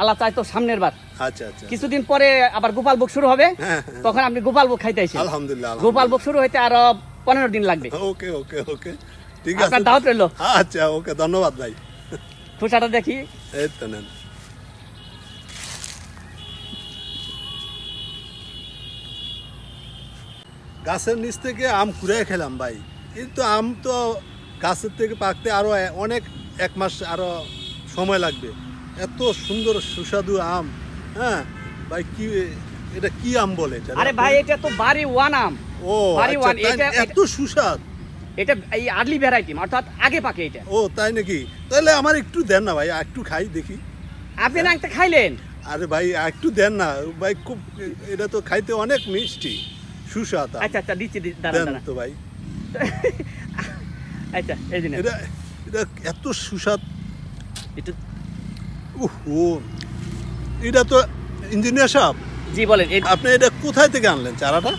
আল্লাহ চাই তো সামনের বার। আচ্ছা আচ্ছা কিছুদিন পরে আবার গোপাল ভোগ শুরু হবে, হ্যাঁ, তখন আপনি গোপাল ভোগ খাইতে আসেন। আলহামদুলিল্লাহ গোপাল ভোগ শুরু হইতে আরো 15 দিন লাগবে। ওকে ওকে ওকে ঠিক আছে, আপনার দাওয়াত রইলো। আচ্ছা ওকে, ধন্যবাদ ভাই। খোসাটা দেখি। এই তো নেন। গাছের নিচ থেকে আম কুড়াই খেলাম ভাই, কিন্তু আম তো গাছের থেকে পাকতে আরো অনেক 1 মাস আরো সময় লাগবে। এত সুন্দর সুস্বাদু আম। হ্যাঁ ভাই, কি এটা কি আম বলে এটা? আরে ভাই এটা তো বাড়ি ওয়ান আম। ও বাড়ি আচ্ছা, ওয়ান, তাই এটা এত সুস্বাদ। এটা এই আর্লি ভ্যারাইটি, অর্থাৎ আগে পাকে এটা। ও তাই নাকি? তাহলে আমার একটু দেন না ভাই, একটু খাই দেখি। আপনি না একটা খাইলেন? আরে ভাই একটু দেন না ভাই, খুব এটা তো খাইতে অনেক মিষ্টি সুস্বাদ। আচ্ছা আচ্ছা দিচ্ছি, দাঁড়ান দেন দাঁড়ান। তো ভাই। আচ্ছা এই দিন এটা এটা এত সুস্বাদ। একটু। ও এটা তো ইঞ্জিনিয়ার সাহেব, জি বলেন। আপনি এটা কোথায় থেকে আনলেন চারাটা?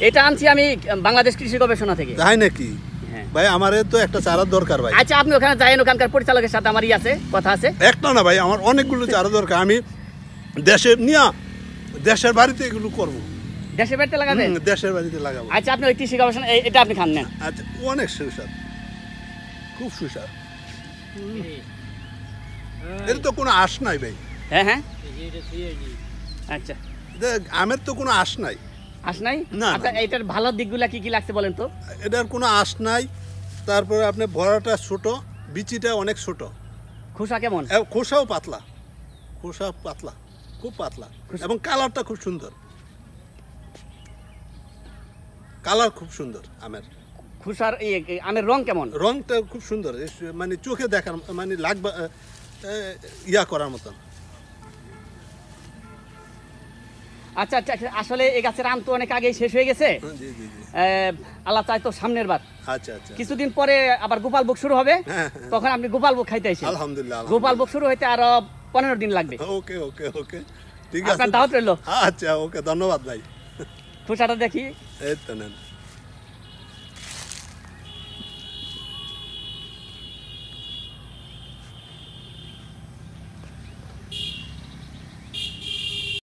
এটা আনছি আমি বাংলাদেশ কৃষি গবেষণা থেকে। তাই নাকি? হ্যাঁ। ভাই আমারে তো একটা চারার দরকার ভাই। আচ্ছা আপনি ওখানে যায়েন, ওখানকার পরিচালকের সাথে আমার আছে কথা আছে। একটা না ভাই, আমার অনেকগুলো চারা দরকার। আমি দেশের বাড়িতে এগুলো করবো। দেশে বাড়িতে লাগাবেন? দেশের বাড়িতে লাগাবো। আচ্ছা আপনি ওই কৃষি গবেষণা এটা আপনি খান নেন। আচ্ছা অনেক সুস্বাদ, খুব সুস্বাদ। এর তো কোনো আঁশ নাই ভাই। হ্যাঁ হ্যাঁ আচ্ছা। এটা আমের তো কোনো আঁশ নাই। আস নাই? না, আপনার না। এটার ভালো দিকগুলা কি কি লাগছে বলেন তো? এটার কোনো আঁশ নাই। তারপরে আপনার ভরাটা ছোট, বিচিটা অনেক ছোট, খোসা কেমন? খোসাও পাতলা, খোসা পাতলা, খুব পাতলা, এবং কালারটা খুব সুন্দর। কালার খুব সুন্দর আমের। খোসার আমের রং কেমন? রংটা খুব সুন্দর, মানে চোখে দেখার মানে লাগবে ইয়া করার মতন। আচ্ছা আচ্ছা আসলে এই গাছের আম তো অনেক আগেই শেষ হয়ে গেছে। জি জি জি। আল্লাহ চাই তো সামনের বার। আচ্ছা আচ্ছা কিছুদিন পরে আবার গোপাল ভোগ শুরু হবে, হ্যাঁ, তখন আপনি গোপাল ভোগ খাইতে আসেন। আলহামদুলিল্লাহ গোপাল ভোগ শুরু হইতে আরো 15 দিন লাগবে। ওকে ওকে ওকে ঠিক আছে, আপনার দাওয়াত রইলো। আচ্ছা ওকে, ধন্যবাদ ভাই। খোসাটা দেখি। এই তো নেন।